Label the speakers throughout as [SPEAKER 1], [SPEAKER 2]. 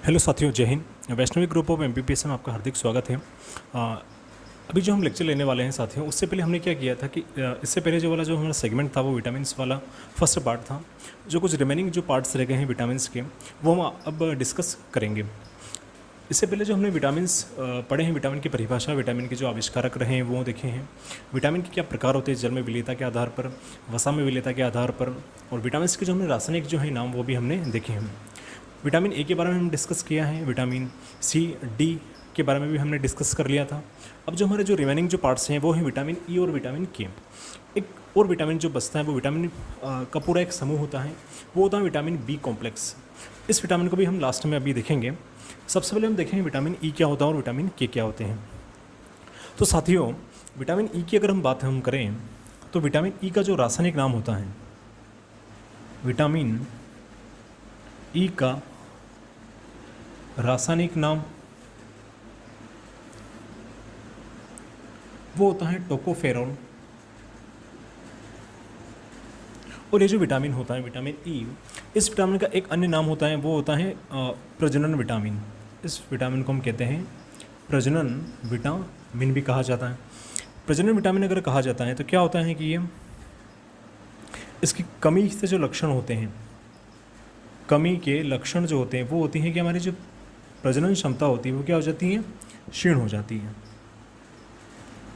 [SPEAKER 1] Hello साथियों, जय Hind. Vaishnavi group of MBBS में आपका हार्दिक स्वागत है। अभी जो हम लेक्चर लेने वाले हैं साथियों, उससे पहले हमने क्या किया था कि इससे पहले जो वाला जो हमारा सेगमेंट था वो विटामिन्स वाला फर्स्ट पार्ट था। जो कुछ रिमेनिंग जो पार्ट्स रह गए हैं विटामिन्स के, वो हम अब डिस्कस करेंगे। इससे पहले जो हमने विटामिन्स पढ़े हैं, विटामिन की परिभाषा, विटामिन के जो आविष्कारक रहे हैं वो देखे हैं। विटामिन के क्या प्रकार होते हैं, जल में विलेयता के आधार पर, वसा में विलेयता के आधार पर, और विटामिन्स के जो हमने रासायनिक जो है नाम वो भी हमने देखे हैं। विटामिन ए के बारे में हम डिस्कस किया है, विटामिन सी, डी के बारे में भी हमने डिस्कस कर लिया था। अब जो हमारे जो रिमेनिंग जो पार्ट्स हैं वो हैं विटामिन ई और विटामिन के। एक और विटामिन जो बचता है वो विटामिन का पूरा एक समूह होता है, वो होता है विटामिन बी कॉम्प्लेक्स। इस विटामिन को भी हम लास्ट में अभी देखेंगे। सबसे पहले हम देखेंगे विटामिन ई क्या होता है और विटामिन के क्या होते हैं। तो साथियों, विटामिन ई की अगर हम बात हम करें तो विटामिन ई का जो रासायनिक नाम होता है, विटामिन ई का रासायनिक नाम वो होता है टोकोफेरोल। और ये जो विटामिन होता है विटामिन ई, इस विटामिन का एक अन्य नाम होता है, वो होता है प्रजनन विटामिन। इस विटामिन को हम कहते हैं प्रजनन विटामिन भी कहा जाता है। प्रजनन विटामिन अगर कहा जाता है तो क्या होता है कि ये इसकी कमी से जो लक्षण होते हैं, कमी के लक्षण जो होते हैं वो होती हैं कि हमारी जो प्रजनन क्षमता होती है वो क्या हो जाती है, क्षीण हो जाती है।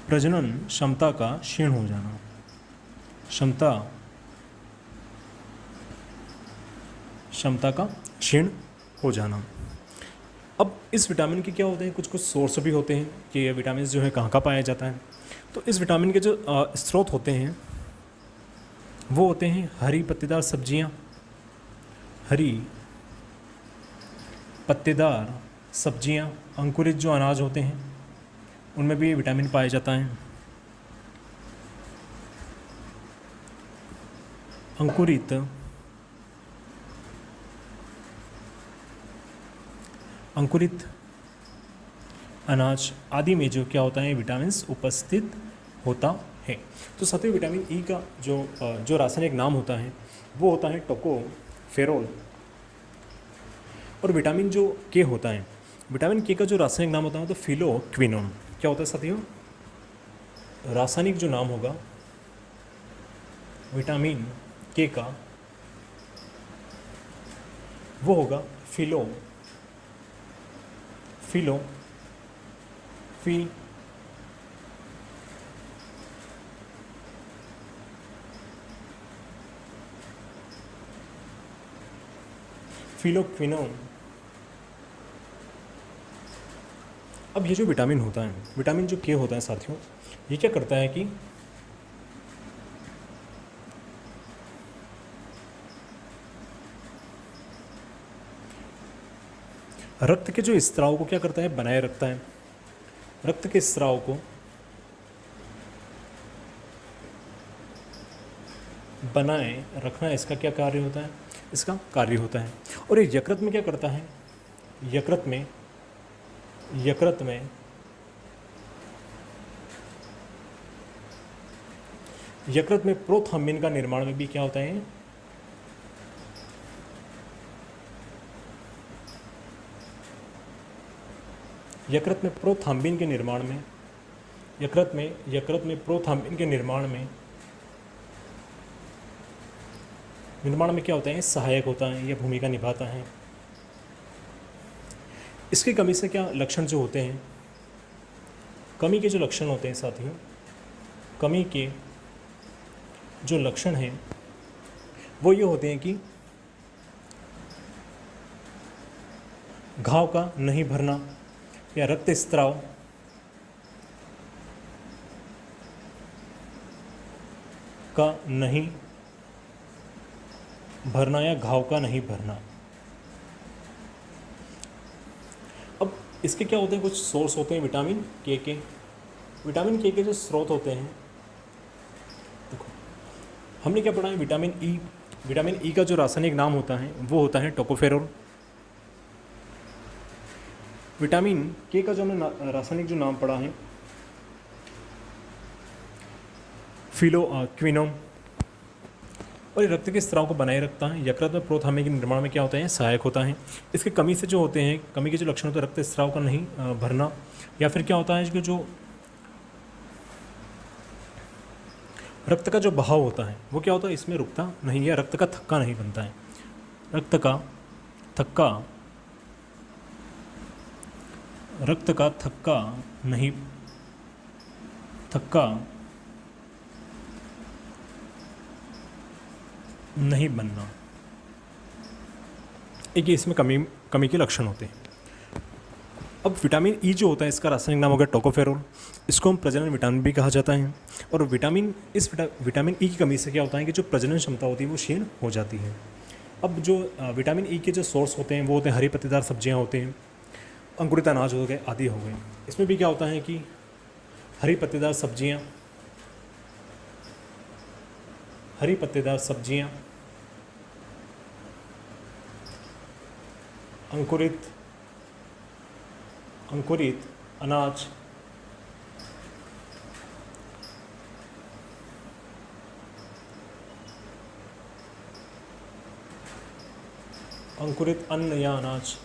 [SPEAKER 1] प्रजनन क्षमता का क्षीण हो जाना, क्षमता का क्षीण हो जाना। अब इस विटामिन के क्या होते हैं, कुछ कुछ सोर्स भी होते हैं कि ये विटामिन जो है कहाँ कहाँ पाया जाता है। तो इस विटामिन के जो स्रोत होते हैं वो होते हैं हरी पत्तेदार सब्जियाँ, हरी पत्तेदार सब्जियां, अंकुरित जो अनाज होते हैं उनमें भी विटामिन पाया जाता है। अंकुरित अनाज आदि में जो क्या होता है, विटामिन्स उपस्थित होता है। तो साथियों, विटामिन ई का जो रासायनिक नाम होता है वो होता है टोकोफेरोल। और विटामिन जो के होता है, विटामिन के का जो रासायनिक नाम होता है तो फिलोक्विनोन। क्या होता है साथियों, रासायनिक जो नाम होगा विटामिन के का वो होगा फिलो फिलो फी फिलोक्विनोन। अब ये जो विटामिन होता है, विटामिन जो के होता है साथियों, ये क्या करता है कि रक्त के जो स्राव को क्या करता है, बनाए रखता है। रक्त के स्राव को बनाए रखना इसका क्या कार्य होता है, इसका कार्य होता है। और ये यकृत में क्या करता है, यकृत में प्रोथ्रम्बिन का निर्माण में भी क्या होता है, यकृत में प्रोथ्रम्बिन के निर्माण में, यकृत में प्रोथ्रम्बिन के निर्माण में क्या होता है, सहायक होता है, यह भूमिका निभाता है। इसकी कमी से क्या लक्षण जो होते हैं, कमी के जो लक्षण होते हैं साथियों, कमी के जो लक्षण हैं वो ये होते हैं कि घाव का नहीं भरना या रक्त स्त्राव का नहीं भरना या घाव का नहीं भरना। अब इसके क्या होते हैं, कुछ सोर्स होते हैं विटामिन के। विटामिन के जो स्रोत होते हैं, देखो हमने क्या पढ़ा है, विटामिन ई का जो रासायनिक नाम होता है वो होता है टोकोफेरोल। विटामिन के का जो हमने रासायनिक जो नाम पढ़ा है फिलोक्विनोन। और ये रक्त के स्राव को बनाए रखता है। यकृत में प्रोथाम्य के निर्माण में क्या होता है, सहायक होता है। इसके कमी से जो होते हैं, कमी के जो लक्षण होते हैं, रक्त स्राव का नहीं भरना, या फिर क्या होता है कि जो रक्त का जो बहाव होता है वो क्या होता है, इसमें रुकता नहीं है, रक्त का थक्का नहीं बनता है। रक्त का थक्का नहीं बनना, एक ये इसमें कमी के लक्षण होते हैं। अब विटामिन ई जो होता है, इसका रासायनिक नाम हो गया टोकोफेरोल। इसको हम प्रजनन विटामिन भी कहा जाता है। और विटामिन ई की कमी से क्या होता है कि जो प्रजनन क्षमता होती है वो क्षीण हो जाती है। अब जो विटामिन ई के जो सोर्स होते हैं वो होते हैं हरी पत्तेदार सब्जियां होते हैं, अंकुरित अनाज हो गए, आदि हो गए। इसमें भी क्या होता है कि हरी पत्तेदार सब्जियां, अंकुरित अनाज, अंकुरित अन्न या अनाज,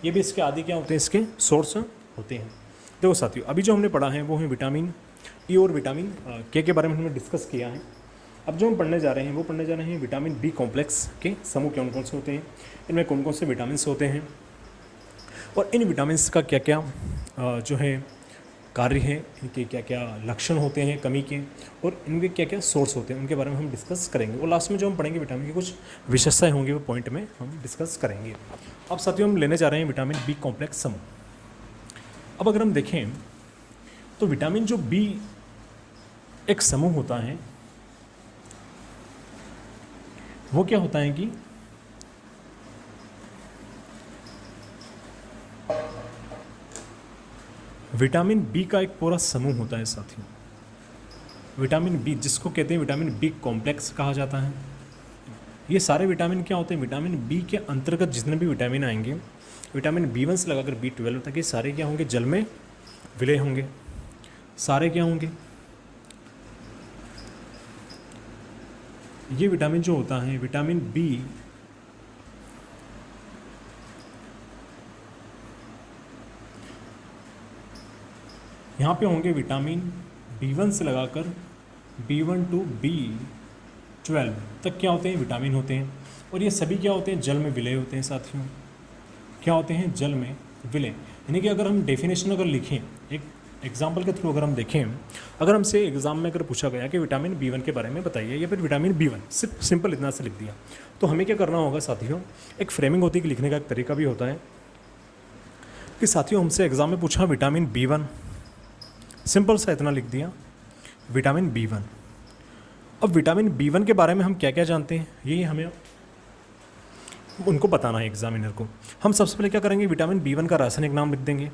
[SPEAKER 1] ये भी इसके आदि क्या होते हैं, इसके सोर्स होते हैं। देखो साथियों, अभी जो हमने पढ़ा है वो है विटामिन ई और विटामिन के बारे में हमने डिस्कस किया है। अब जो हम पढ़ने जा रहे हैं वो पढ़ने जा रहे हैं विटामिन बी कॉम्प्लेक्स के समूह कौन कौन से होते हैं, इनमें कौन कौन से विटामिन होते हैं, और इन विटामिन्स का क्या क्या जो है कार्य है, इनके क्या क्या लक्षण होते हैं कमी के, और इनके क्या क्या सोर्स होते हैं, उनके बारे में हम डिस्कस करेंगे। और लास्ट में जो हम पढ़ेंगे विटामिन की कुछ विशेषताएं होंगी, वो पॉइंट में हम डिस्कस करेंगे। अब साथियों हम लेने जा रहे हैं विटामिन बी कॉम्प्लेक्स समूह। अब अगर हम देखें तो विटामिन जो बी एक समूह होता है वो क्या होता है कि विटामिन बी का एक पूरा समूह होता है साथियों। विटामिन बी जिसको कहते हैं विटामिन बी कॉम्प्लेक्स कहा जाता है। ये सारे विटामिन क्या होते हैं, विटामिन बी के अंतर्गत जितने भी विटामिन आएंगे, विटामिन बी1 से लगाकर बी12 तक, ये सारे क्या होंगे, जल में विलय होंगे। सारे क्या होंगे, ये विटामिन जो होता है विटामिन बी यहाँ पे होंगे विटामिन बी1 से लगाकर बी1 टू बी12 तक क्या होते हैं, विटामिन होते हैं। और ये सभी क्या होते हैं, जल में विलय होते हैं साथियों। क्या होते हैं, जल में विलय। यानी कि अगर हम डेफिनेशन अगर लिखें, एक एग्जाम्पल के थ्रू अगर हम देखें, अगर हमसे एग्जाम में अगर पूछा गया कि विटामिन बी1 के बारे में बताइए, या फिर विटामिन बी1, सिर्फ सिंपल इतना से लिख दिया, तो हमें क्या करना होगा साथियों, एक फ्रेमिंग होती है कि लिखने का एक तरीका भी होता है कि साथियों हमसे एग्जाम में पूछा विटामिन बी1, सिंपल सा इतना लिख दिया विटामिन बी1। अब विटामिन बी1 के बारे में हम क्या क्या जानते हैं, ये हमें उनको बताना है एग्जामिनर को। हम सबसे पहले क्या करेंगे, विटामिन बी1 का रासायनिक नाम लिख देंगे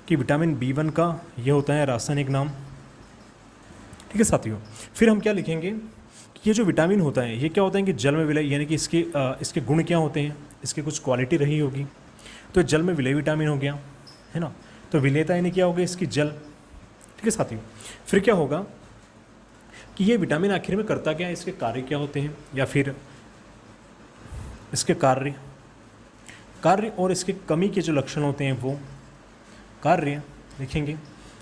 [SPEAKER 1] कि विटामिन बी1 का ये होता है रासायनिक नाम। ठीक है साथियों, फिर हम क्या लिखेंगे कि ये जो विटामिन होता है ये क्या होता है कि जल में विलय, यानी कि इसके गुण क्या होते हैं, इसकी कुछ क्वालिटी रही होगी, तो जल में विलय विटामिन हो गया, है ना। तो विलेयता यानी क्या होगी, इसकी जल। ठीक है साथियों, फिर क्या होगा कि ये विटामिन आखिर में करता क्या है, इसके कार्य क्या होते हैं, या फिर इसके कार्य और इसके कमी के जो लक्षण होते हैं वो कार्य लिखेंगे।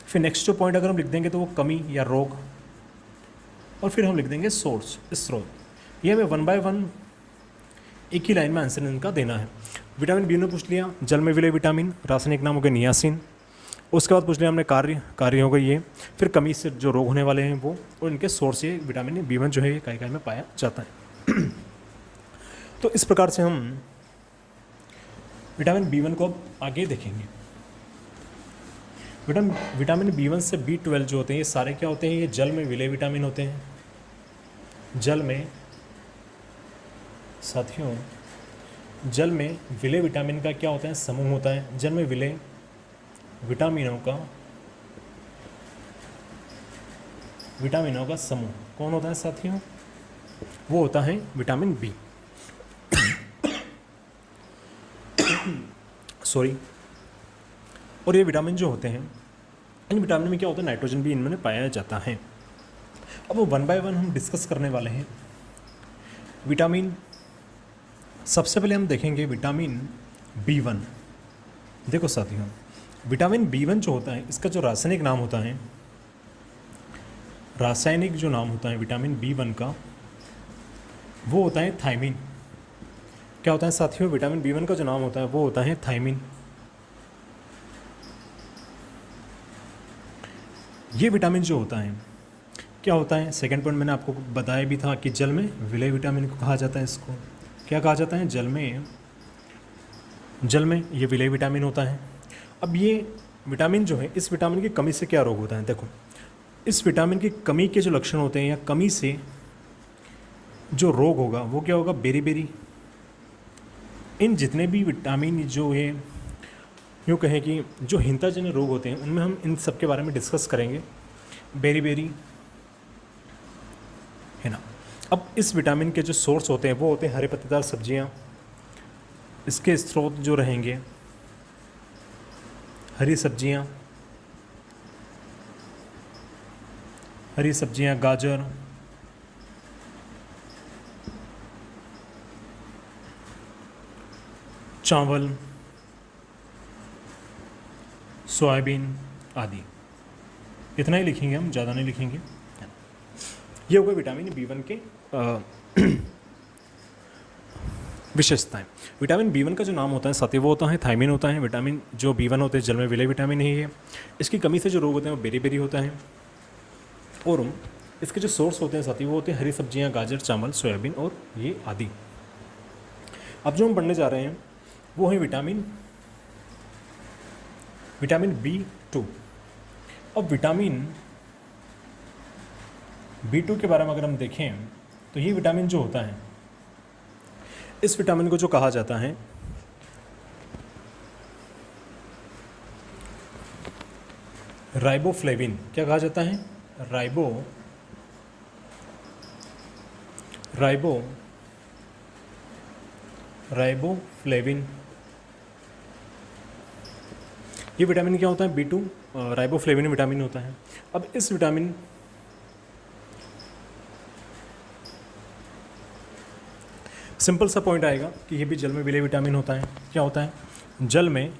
[SPEAKER 1] फिर नेक्स्ट जो पॉइंट अगर हम लिख देंगे तो वो कमी या रोग, और फिर हम लिख देंगे सोर्स, स्रोत। ये हमें 1 बाय 1 एक ही लाइन में आंसर इनका देना है। विटामिन बी ने पूछ लिया, जल में विलय विटामिन, रासायनिक नाम हो गया नियासिन। उसके बाद पूछ लिया हमने कार्य हो गई ये, फिर कमी से जो रोग होने वाले हैं वो, और इनके सोर्स ये विटामिन बी1 जो है इकाई में पाया जाता है। तो इस प्रकार से हम विटामिन बी1 को अब आगे देखेंगे। विटामिन बी1 से बी12 जो होते हैं ये सारे क्या होते हैं, ये जल में विलय विटामिन होते हैं। जल में साथियों, जल में विलय विटामिन का क्या होता है, समूह होता है। जल में विलय विटामिनों का समूह कौन होता है साथियों, वो होता है विटामिन बी। सॉरी। और ये विटामिन जो होते हैं, इन विटामिन में क्या होता है, नाइट्रोजन भी इनमें पाया जाता है। अब वो 1 बाय 1 हम डिस्कस करने वाले हैं विटामिन, सबसे पहले हम देखेंगे विटामिन B1। देखो साथियों, विटामिन B1 जो होता है, इसका जो रासायनिक नाम होता है, रासायनिक जो नाम होता है विटामिन B1 का, वो होता है थायमिन। क्या होता है साथियों? विटामिन B1 का जो नाम होता है वो होता है थायमिन। ये विटामिन जो होता है क्या होता है? सेकंड पॉइंट मैंने आपको बताया भी था कि जल में विलय विटामिन को कहा जाता है। इसको क्या कहा जाता है? जल में ये विलय विटामिन होता है। अब ये विटामिन जो है, इस विटामिन की कमी से क्या रोग होता है? देखो, इस विटामिन की कमी के जो लक्षण होते हैं या कमी से जो रोग होगा वो क्या होगा? बेरी। इन जितने भी विटामिन जो है, यूँ कहें कि जो हीनताजन्य रोग होते हैं, उनमें हम इन सब के बारे में डिस्कस करेंगे। बेरी है ना। अब इस विटामिन के जो सोर्स होते हैं वो होते हैं हरे पत्तेदार सब्जियां। इसके स्रोत जो रहेंगे हरी सब्जियां, गाजर, चावल, सोयाबीन आदि। इतना ही लिखेंगे हम, ज़्यादा नहीं लिखेंगे। ये हो गए विटामिन B1 के विशेषताएं। विटामिन B1 का जो नाम होता है साथियों वो होता है थायमिन होता है। विटामिन जो B1 होते हैं जल में विलय विटामिन ही है। इसकी कमी से जो रोग होते हैं वो बेरी होता है। और इसके जो सोर्स होते हैं साथियों वो होते हैं हरी सब्जियां, गाजर, चावल, सोयाबीन और ये आदि। अब जो हम पढ़ने जा रहे हैं वो है विटामिन B2। अब विटामिन B2 के बारे में अगर हम देखें तो ये विटामिन जो होता है, इस विटामिन को जो कहा जाता है राइबोफ्लेविन। क्या कहा जाता है? राइबोफ्लेविन। ये विटामिन क्या होता है? B2 राइबोफ्लेविन विटामिन होता है। अब इस विटामिन सिंपल सा पॉइंट आएगा कि ये भी जल में विलय विटामिन होता है। क्या होता है? जल में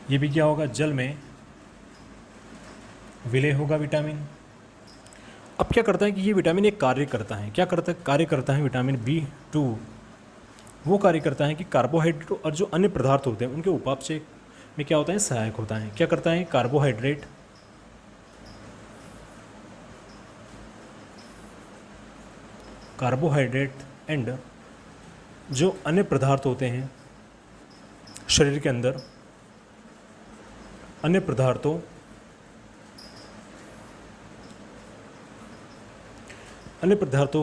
[SPEAKER 1] ये भी क्या होगा? जल में विलय होगा विटामिन। अब क्या करता है कि ये विटामिन एक कार्य करता है। क्या करता है? कार्य करता है विटामिन B2। वो कार्य करता है कि कार्बोहाइड्रेट और जो अन्य पदार्थ होते हैं उनके उपापचय में क्या होता है? सहायक होता है। क्या करता है? कार्बोहाइड्रेट एंड जो अन्य पदार्थ होते हैं शरीर के अंदर, अन्य पदार्थों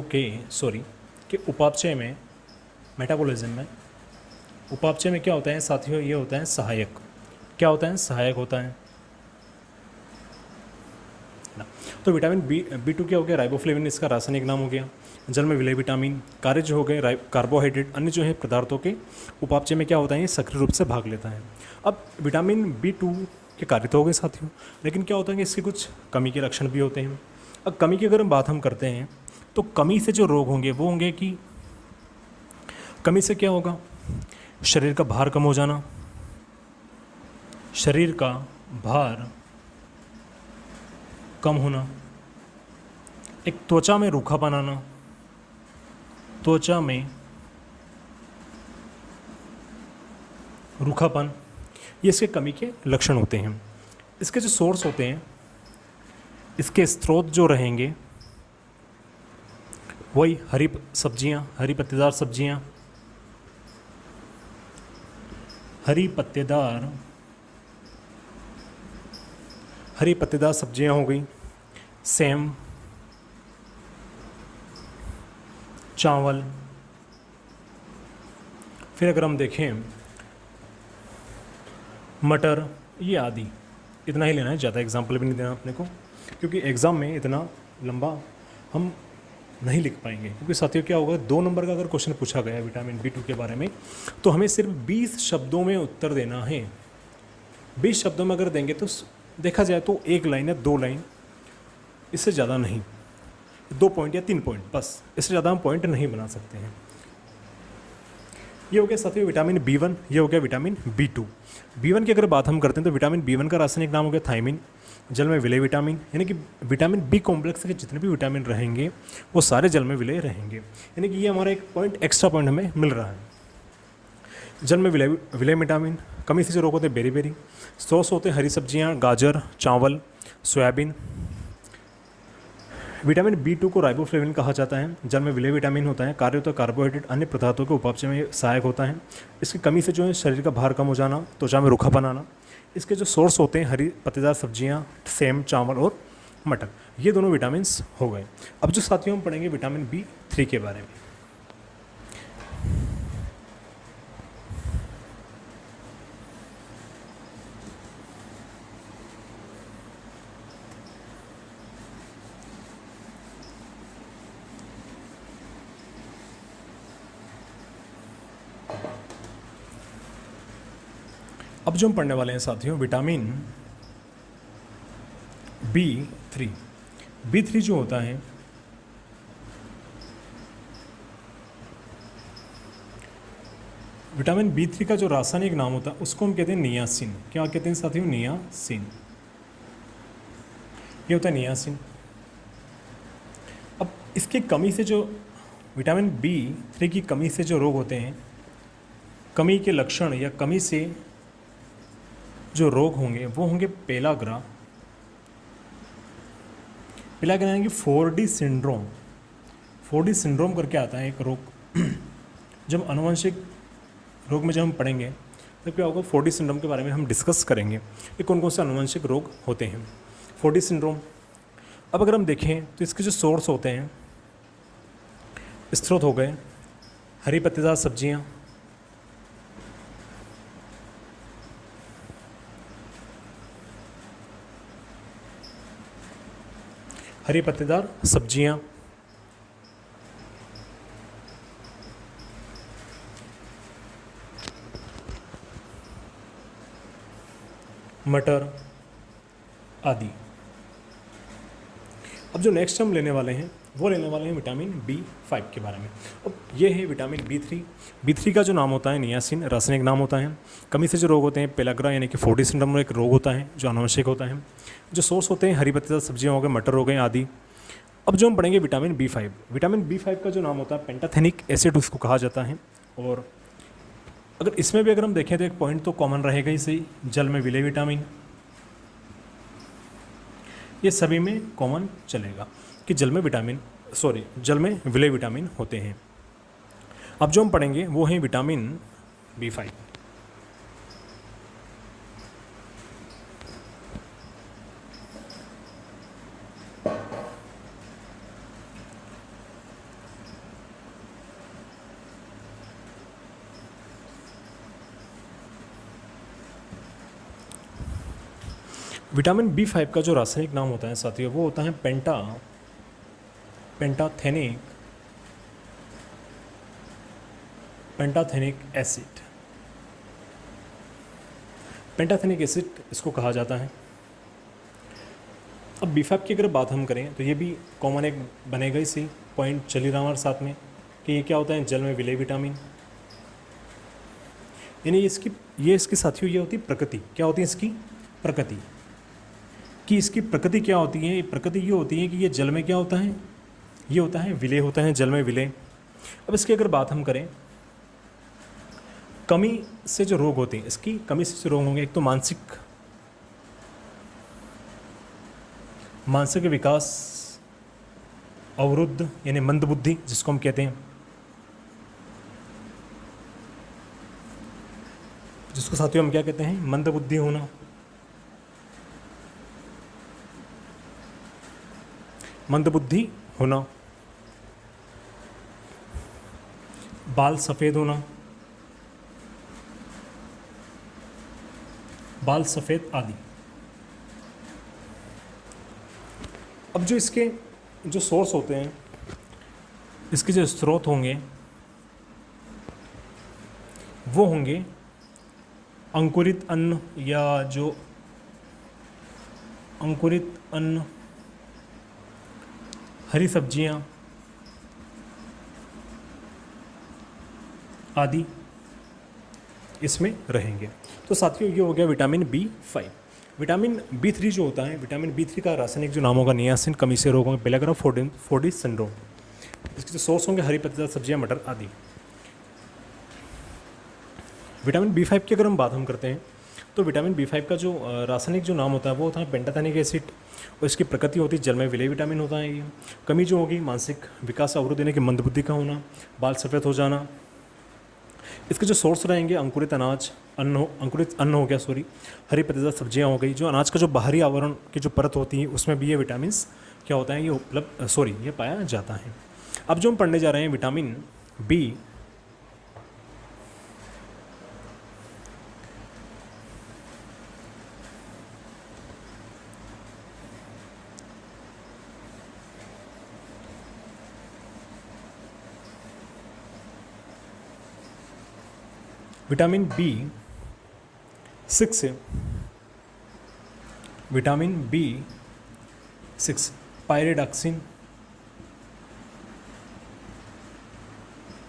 [SPEAKER 1] के उपापचय में, मेटाबॉलिज्म में, उपापचय में क्या होता है साथियों? ये होता है सहायक। क्या होता है? सहायक होता है ना। तो विटामिन B2 क्या हो गया? राइबोफ्लेविन इसका रासायनिक नाम हो गया। जल में विलय विटामिन। कार्य जो हो गए कार्बोहाइड्रेट, अन्य जो है पदार्थों के उपापचय में क्या होता है? ये सक्रिय रूप से भाग लेता है। अब विटामिन B2 के कार्य तो हो गए साथियों, लेकिन क्या होता है कि इसके कुछ कमी के लक्षण भी होते हैं। अब कमी की अगर हम बात करते हैं तो कमी से जो रोग होंगे वो होंगे कि कमी से क्या होगा? शरीर का भार कम हो जाना, शरीर का भार कम होना, एक त्वचा में रूखापन आना, त्वचा में रूखापन, ये इसके कमी के लक्षण होते हैं। इसके जो सोर्स होते हैं, इसके स्रोत जो रहेंगे वही हरी पत्तेदार सब्जियां, हरी पत्तेदार सब्जियां हो गई, सेम, चावल। फिर अगर हम देखें मटर, ये आदि। इतना ही लेना है, ज़्यादा एग्जाम्पल भी नहीं देना अपने को, क्योंकि एग्ज़ाम में इतना लंबा हम नहीं लिख पाएंगे। क्योंकि साथियों क्या होगा, 2 नंबर का अगर क्वेश्चन पूछा गया विटामिन B2 के बारे में तो हमें सिर्फ 20 शब्दों में उत्तर देना है। 20 शब्दों में अगर देंगे तो देखा जाए तो 1 लाइन या 2 लाइन, इससे ज़्यादा नहीं। 2 पॉइंट या 3 पॉइंट, बस इससे ज़्यादा हम पॉइंट नहीं बना सकते हैं। ये हो गया साथियों विटामिन B1, ये हो गया विटामिन B2। B1 की अगर बात हम करते हैं तो विटामिन B1 का रासायनिक नाम हो गया थायमिन, जल में विलेय विटामिन, यानी कि विटामिन बी कॉम्प्लेक्स के जितने भी विटामिन रहेंगे वो सारे जल में विलेय रहेंगे, यानी कि ये हमारा एक पॉइंट एक्स्ट्रा पॉइंट हमें मिल रहा है। जल में विलेय विटामिन, कमी से जो रोग होते हैं बेरी, सोर्स होते हैं हरी सब्जियाँ, गाजर, चावल, सोयाबीन। विटामिन B2 को राइबोफ्लेविन कहा जाता है। जल में विलेय विटामिन होता है, कार्य होता है कार्बोहाइड्रेट अन्य पदार्थों के उपापचय में सहायक होता है। इसकी कमी से जो है शरीर का भार कम हो जाना, त्वचा में रूखापन आना। इसके जो सोर्स होते हैं हरी पत्तेदार सब्जियां, सेम, चावल और मटर, ये दोनों विटामिन्स हो गए। अब जो साथियों हम पढ़ेंगे विटामिन B3 के बारे में। अब जो हम पढ़ने वाले हैं साथियों विटामिन B3। B3 जो होता है विटामिन B3 का जो रासायनिक नाम होता है उसको हम कहते हैं नियासिन। क्या कहते हैं साथियों? नियासिन। ये होता है नियासिन। अब इसकी कमी से जो विटामिन B3 की कमी से जो रोग होते हैं, कमी के लक्षण या कमी से जो रोग होंगे वो होंगे पेलाग्रा। पेलाग्रा यानी कि 4D सिंड्रोम। 4D सिंड्रोम करके आता है एक रोग। जब अनुवांशिक रोग में जब हम पढ़ेंगे तो क्या होगा, 4D सिंड्रोम के बारे में हम डिस्कस करेंगे कि कौन कौन से अनुवांशिक रोग होते हैं। 4D सिंड्रोम, अब अगर हम देखें तो इसके जो सोर्स होते हैं, स्रोत हो गए हरी पत्तेदार सब्जियाँ, हरी पत्तेदार सब्जियाँ, मटर आदि। अब जो नेक्स्ट हम लेने वाले हैं वो लेने वाले हैं विटामिन B5 के बारे में। अब ये है विटामिन B3। B3 का जो नाम होता है नियासिन, रासायनिक नाम होता है। कमी से जो रोग होते हैं पेलाग्रा यानी कि 4D सिंड्रोम एक रोग होता है जो अनुवंशिक होता है। जो सोर्स होते हैं हरी पत्तेदार सब्जियाँ हो गए, मटर हो गए आदि। अब जो हम पढ़ेंगे विटामिन B5। विटामिन B5 का जो नाम होता है पेंटाथेनिक एसिड उसको कहा जाता है। और अगर इसमें भी अगर हम देखें तो एक पॉइंट तो कॉमन रहेगा ही सही, जल में विलेय विटामिन, ये सभी में कॉमन चलेगा कि जल में विलेय विटामिन होते हैं। अब जो हम पढ़ेंगे वो है विटामिन B5। विटामिन B5 का जो रासायनिक नाम होता है साथियों वो होता है पेंटाथेनिक एसिड। पेंटाथेनिक एसिड इसको कहा जाता है। अब B5 की अगर बात हम करें तो ये भी कॉमन एक बनेगा ही सी पॉइंट चल ही रहा हमारे साथ में कि ये क्या होता है, जल में विलेय विटामिन। यानी इसकी साथियों ये होती है प्रकृति। क्या होती है इसकी प्रकृति? कि इसकी प्रकृति क्या होती है? प्रकृति ये होती है कि ये जल में क्या होता है, ये होता है विलेय होता है, जल में विलेय। अब इसकी अगर बात हम करें कमी से जो रोग होते हैं, इसकी कमी से जो रोग होंगे, एक तो मानसिक विकास अवरुद्ध यानी मंदबुद्धि जिसको हम कहते हैं, जिसको साथियों हम क्या कहते हैं, मंदबुद्धि होना। मंदबुद्धि होना, बाल सफ़ेद होना, बाल सफ़ेद आदि। अब जो इसके जो सोर्स होते हैं, इसके जो स्रोत होंगे वो होंगे अंकुरित अन्न या जो अंकुरित अन्न, हरी सब्जियां आदि इसमें रहेंगे। तो साथियों ये हो गया विटामिन B5। विटामिन B3 जो होता है, विटामिन B3 का रासायनिक जो नाम होगा नियासिन कमी से रोग होंगे, पेलेग्रा फोर्डी सिंड्रोम। इसके जो सोर्स होंगे हरी पत्तेदार सब्जियां, मटर आदि। विटामिन B5 की अगर हम करते हैं तो विटामिन B5 का जो रासायनिक जो नाम होता है वो होता है पेंटाथेनिक एसिड, और इसकी प्रकृति होती है जल में विलय विटामिन होता है ये। कमी जो होगी मानसिक विकास अवरुद्ध यानी कि मंदबुद्धि का होना, बाल सफ़ेद हो जाना। इसके जो सोर्स रहेंगे अंकुरित अनाज, अंकुरित अन्न हो गया, हरी पत्तेदार सब्जियां हो गई। जो अनाज का जो बाहरी आवरण की जो परत होती है उसमें भी ये विटामिन क्या होता है, ये उपलब्ध ये पाया जाता है। अब जो हम पढ़ने जा रहे हैं विटामिन B, विटामिन B6 से, विटामिन B6 पायरिडॉक्सिन,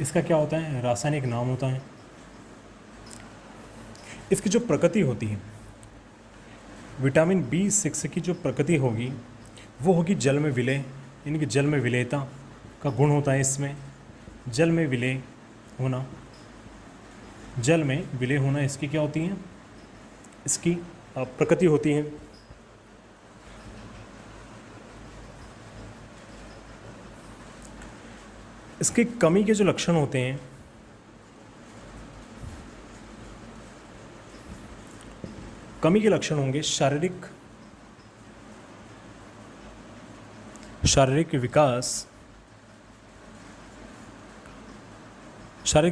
[SPEAKER 1] इसका क्या होता है, रासायनिक नाम होता है। इसकी जो प्रकृति होती है, विटामिन B6 की जो प्रकृति होगी वो होगी जल में विलय, यानी कि जल में विलयता का गुण होता है इसमें। जल में विलय होना, जल में विलय होना इसकी क्या होती है, इसकी प्रकृति होती है। इसकी कमी के जो लक्षण होते हैं, कमी के लक्षण होंगे शारीरिक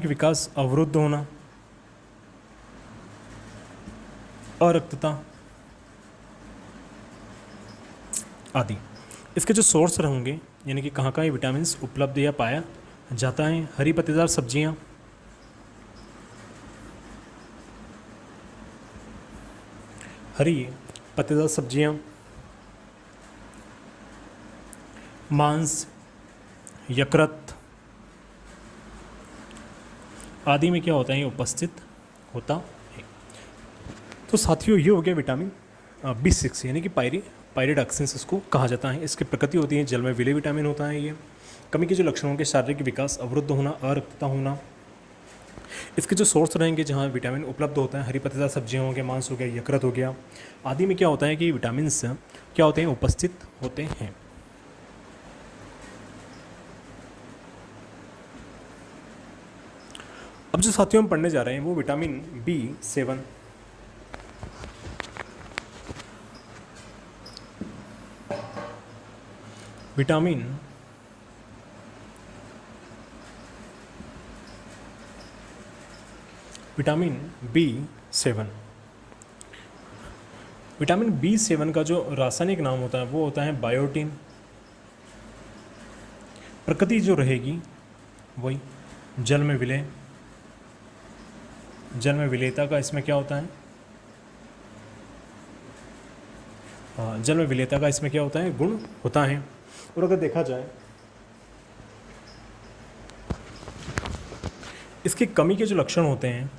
[SPEAKER 1] विकास अवरुद्ध होना, अरक्तता आदि। इसके जो सोर्स रहेंगे यानी कि कहाँ कहाँ ये विटामिन उपलब्ध या पाया जाता है, हरी पत्तेदार सब्जियां, हरी पत्तेदार सब्जियां, मांस, यकृत आदि में क्या होता है, ये उपस्थित होता है। तो साथियों ये हो गया विटामिन B6 यानी कि पायरिडॉक्सिन इसको कहा जाता है। इसकी प्रकृति होती है जल में विलय विटामिन होता है ये। कमी के जो लक्षण होंगे शारीरिक विकास अवरुद्ध होना, अरक्तता होना। इसके जो सोर्स रहेंगे जहाँ विटामिन उपलब्ध होता है, हरी पत्तेदार सब्जियां हो गया, मांस हो गया, यकृत हो गया आदि में क्या होता है कि विटामिन क्या होते हैं, उपस्थित होते हैं। अब जो साथियों हम पढ़ने जा रहे हैं वो vitamin B7। Vitamin B7, vitamin B7 का जो रासायनिक नाम होता है वो होता है बायोटिन। प्रकृति जो रहेगी वही जल में विलय, जल में विलेयता का इसमें क्या होता है, जल में विलेयता का इसमें क्या होता है, गुण होता है। और अगर देखा जाए इसकी कमी के जो लक्षण होते हैं,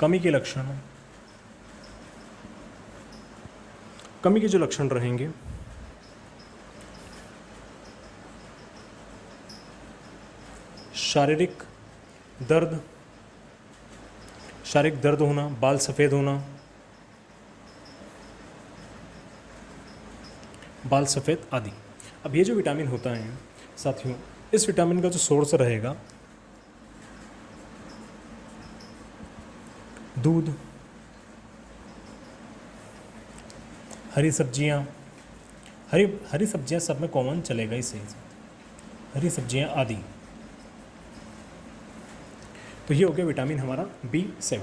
[SPEAKER 1] कमी के जो लक्षण रहेंगे शारीरिक दर्द होना, बाल सफ़ेद होना, बाल सफ़ेद आदि। अब ये जो विटामिन होता है साथियों, इस विटामिन का जो सोर्स रहेगा दूध, हरी सब्जियां, हरी सब्जियां सब में कॉमन चलेगा इसे, हरी सब्जियां आदि। तो ये हो गया विटामिन हमारा B7।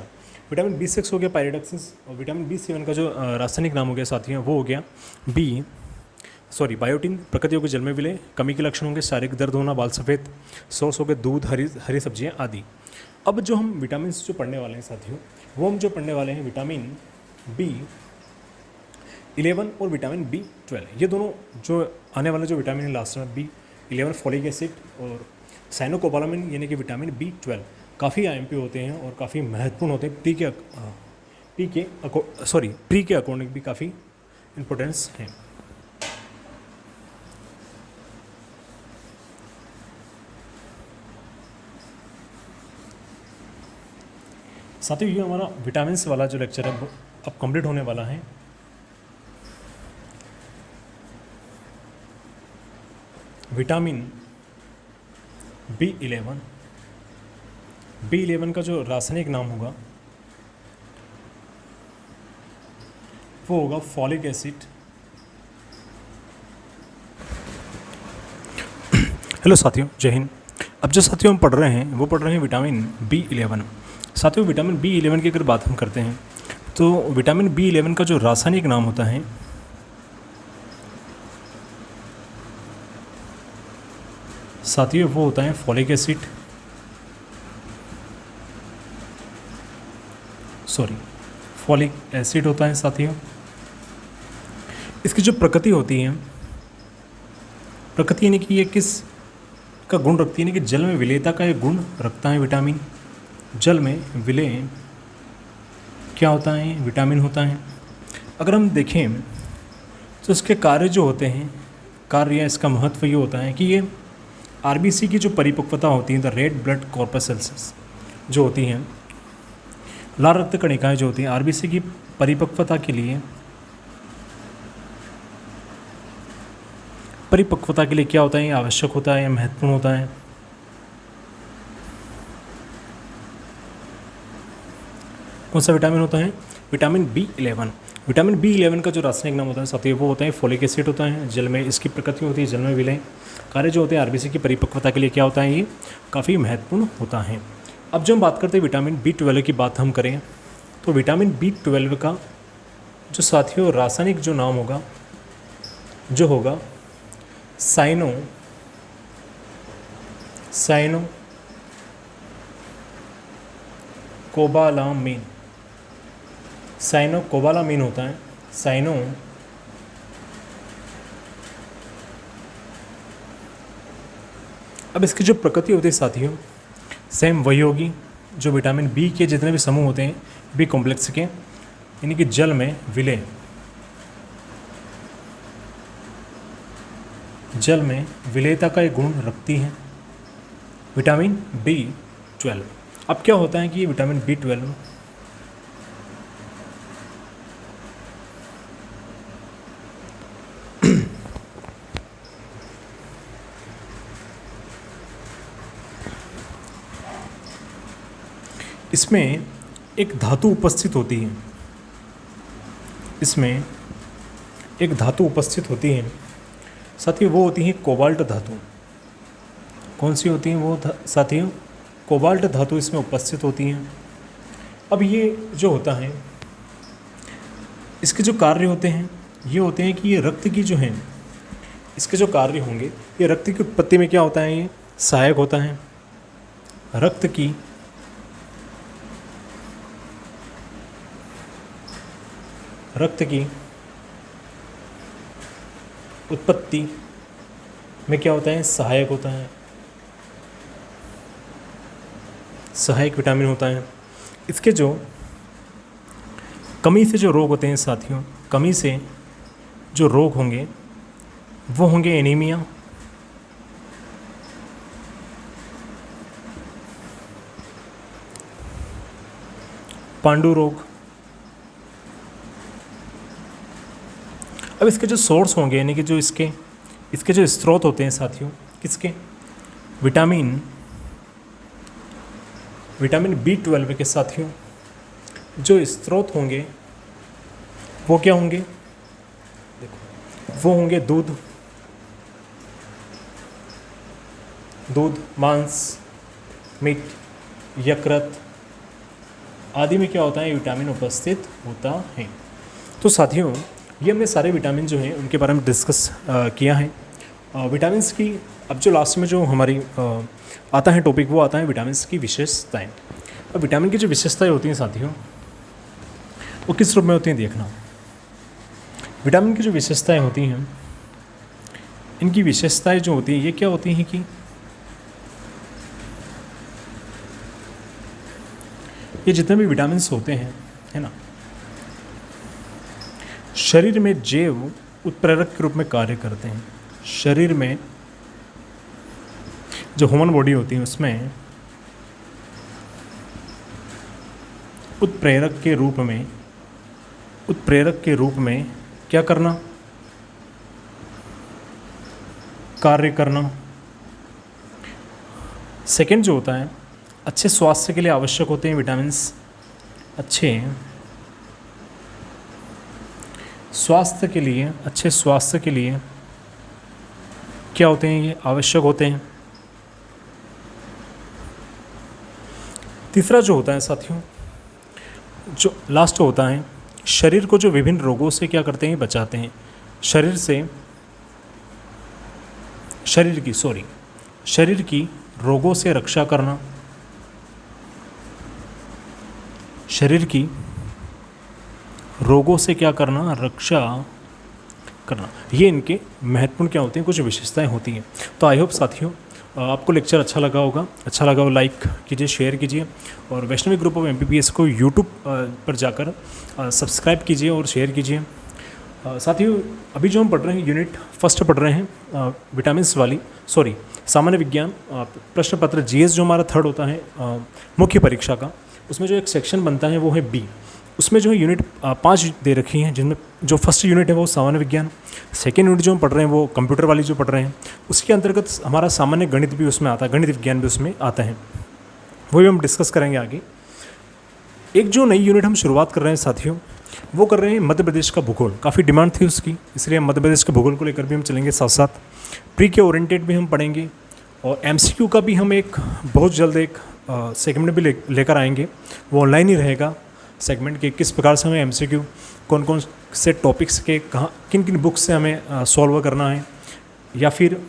[SPEAKER 1] विटामिन B6 हो गया पायरिडॉक्सिन, और विटामिन B7 का जो रासायनिक नाम हो गया साथियों वो हो गया बायोटिन। प्रकृति होगी जल में विलय, कमी के लक्षण होंगे शारीरिक दर्द होना, बाल सफ़ेद, सोर्स हो गए दूध, हरी सब्जियां आदि। अब जो हम विटामिन जो पढ़ने वाले हैं साथियों, वो हम जो पढ़ने वाले हैं विटामिन B11 और विटामिन B12, ये दोनों जो आने वाले जो विटामिन है लास्ट में, B11 फॉलिक एसिड और साइनोकोबालामिन यानी कि विटामिन B12 काफ़ी IMP होते हैं और काफ़ी महत्वपूर्ण होते हैं। प्री के अकॉर्डिंग भी काफ़ी इम्पोर्टेंस है। साथ ही ये हमारा विटामिन वाला जो लेक्चर है वो अब कंप्लीट होने वाला है। विटामिन B11 का जो रासायनिक नाम होगा वो होगा फॉलिक एसिड। हेलो साथियों, जय हिंद। अब जो साथियों हम पढ़ रहे हैं वो पढ़ रहे हैं विटामिन B11। साथियों विटामिन B11 की अगर बात हम करते हैं तो विटामिन B11 का जो रासायनिक नाम होता है साथियों वो होता है फॉलिक एसिड, फॉलिक एसिड होता है साथियों। इसकी जो प्रकृति होती है, प्रकृति यानी कि ये किस का गुण रखती है, यानी कि जल में विलेयता का ये गुण रखता है विटामिन। जल में विलेय क्या होता है, विटामिन होता है। अगर हम देखें तो इसके कार्य जो होते हैं, कार्य या इसका महत्व ये होता है कि ये आरबीसी की जो परिपक्वता होती है, द रेड ब्लड कॉर्पसेल्स जो होती हैं, लाल रक्त कणिकाएं जो होती हैं, आरबीसी की परिपक्वता के लिए क्या होता है, ये आवश्यक होता है या महत्वपूर्ण होता है। कौन सा विटामिन होता है, विटामिन B11। विटामिन B11 का जो रासायनिक नाम होता है साथियों वो होता है फॉलिक एसिड होता है। जल में इसकी प्रकृति होती है, जल में विलय। कार्य जो होते हैं आरबीसी की परिपक्वता के लिए क्या होता है, ये काफ़ी महत्वपूर्ण होता है। अब जो हम बात करते हैं विटामिन B12 की बात हम करें तो विटामिन B12 का जो साथियों रासायनिक जो नाम होगा जो होगा साइनोकोबालामीन होता है। अब इसकी जो प्रकृति होती है साथियों सेम वही होगी जो विटामिन बी के जितने भी समूह होते हैं बी कॉम्प्लेक्स के, यानी कि जल में विलय, जल में विलेयता का एक गुण रखती है विटामिन B12। अब क्या होता है कि ये विटामिन B12 इसमें एक धातु उपस्थित होती है, इसमें एक धातु उपस्थित होती है साथियों, वो होती है कोबाल्ट धातु। कौन सी होती हैं वो साथियों, कोबाल्ट धातु इसमें उपस्थित होती हैं। अब ये जो होता है इसके जो कार्य होते हैं ये होते हैं कि ये रक्त की जो है इसके जो कार्य होंगे, ये रक्त की उत्पत्ति में क्या होता है, ये सहायक होता है। रक्त की उत्पत्ति में क्या होता है, सहायक होता है, सहायक विटामिन होता है। इसके जो कमी से जो रोग होते हैं साथियों, कमी से जो रोग होंगे वो होंगे एनीमिया, पांडु रोग। अब इसके जो सोर्स होंगे यानी कि जो इसके जो स्रोत होते हैं साथियों, किसके, विटामिन B12 के साथियों जो स्रोत होंगे वो क्या होंगे, देखो वो होंगे दूध, मांस, मीट, यकृत आदि में क्या होता है, विटामिन उपस्थित होता है। तो साथियों ये हमने सारे विटामिन जो हैं उनके बारे में डिस्कस किया है। विटामिन्स की अब जो लास्ट में जो हमारी आता है टॉपिक वो आता है विटामिन्स की विशेषताएं। अब विटामिन की जो विशेषताएं होती हैं साथियों वो किस रूप में होती हैं देखना। विटामिन की जो विशेषताएं होती हैं, इनकी विशेषताएं जो होती हैं ये क्या होती हैं कि ये जितने भी विटामिन्स होते हैं, है ना, शरीर में जैव उत्प्रेरक के रूप में कार्य करते हैं। शरीर में जो ह्यूमन बॉडी होती है उसमें उत्प्रेरक के रूप में क्या करना, कार्य करना। सेकंड जो होता है, अच्छे स्वास्थ्य के लिए आवश्यक होते हैं विटामिन्स। अच्छे स्वास्थ्य के लिए क्या होते हैं, ये आवश्यक होते हैं। तीसरा जो होता है साथियों, जो लास्ट होता है, शरीर को जो विभिन्न रोगों से क्या करते हैं, बचाते हैं। शरीर की रोगों से रक्षा करना, शरीर की रोगों से क्या करना, रक्षा करना। ये इनके महत्वपूर्ण क्या होते हैं, कुछ विशेषताएं होती हैं। तो आई होप साथियों आपको लेक्चर अच्छा लगा हो लाइक कीजिए, शेयर कीजिए और वैष्णवी ग्रुप ऑफ MPPS को यूट्यूब पर जाकर सब्सक्राइब कीजिए और शेयर कीजिए। साथियों अभी जो हम पढ़ रहे हैं, यूनिट फर्स्ट पढ़ रहे हैं विटामिन्स वाली, सामान्य विज्ञान प्रश्न पत्र GS जो हमारा थर्ड होता है मुख्य परीक्षा का, उसमें जो एक सेक्शन बनता है वो है B। उसमें जो है यूनिट 5 दे रखी हैं, जिनमें जो फर्स्ट यूनिट है वो सामान्य विज्ञान, सेकेंड यूनिट जो हम पढ़ रहे हैं वो कंप्यूटर वाली जो पढ़ रहे हैं, उसके अंतर्गत हमारा सामान्य गणित भी उसमें आता है, गणित विज्ञान भी उसमें आता है, वो भी हम डिस्कस करेंगे आगे। एक जो नई यूनिट हम शुरुआत कर रहे हैं साथियों, वो कर रहे हैं मध्य प्रदेश का भूगोल। काफ़ी डिमांड थी उसकी, इसलिए हम मध्य प्रदेश के भूगोल को लेकर भी हम चलेंगे, साथ साथ प्री के ओरिएंटेड भी हम पढ़ेंगे और MCQ का भी हम एक बहुत जल्द एक सेगमेंट भी लेकर आएंगे। वो ऑनलाइन ही रहेगा सेगमेंट के, किस प्रकार से हमें MCQ, कौन कौन से टॉपिक्स के कहाँ किन किन बुक्स से हमें सॉल्व करना है, या फिर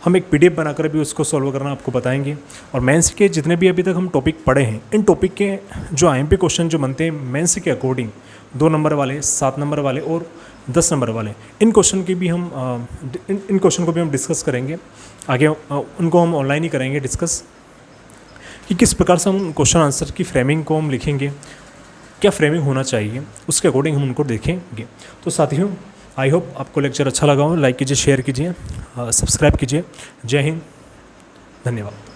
[SPEAKER 1] हम एक PDF बनाकर भी उसको सॉल्व करना आपको बताएंगे। और मेंस के जितने भी अभी तक हम टॉपिक पढ़े हैं, इन टॉपिक के जो IMP क्वेश्चन जो बनते हैं मेंस के अकॉर्डिंग, 2 नंबर वाले, 7 नंबर वाले और 10 नंबर वाले, इन क्वेश्चन को भी हम डिस्कस करेंगे आगे। उनको हम ऑनलाइन ही करेंगे डिस्कस, कि किस प्रकार से हम क्वेश्चन आंसर की फ्रेमिंग को हम लिखेंगे, क्या फ्रेमिंग होना चाहिए, उसके अकॉर्डिंग हम उनको देखेंगे। तो साथियों आई होप आपको लेक्चर अच्छा लगा हो, लाइक कीजिए, शेयर कीजिए, सब्सक्राइब कीजिए। जय हिंद, धन्यवाद।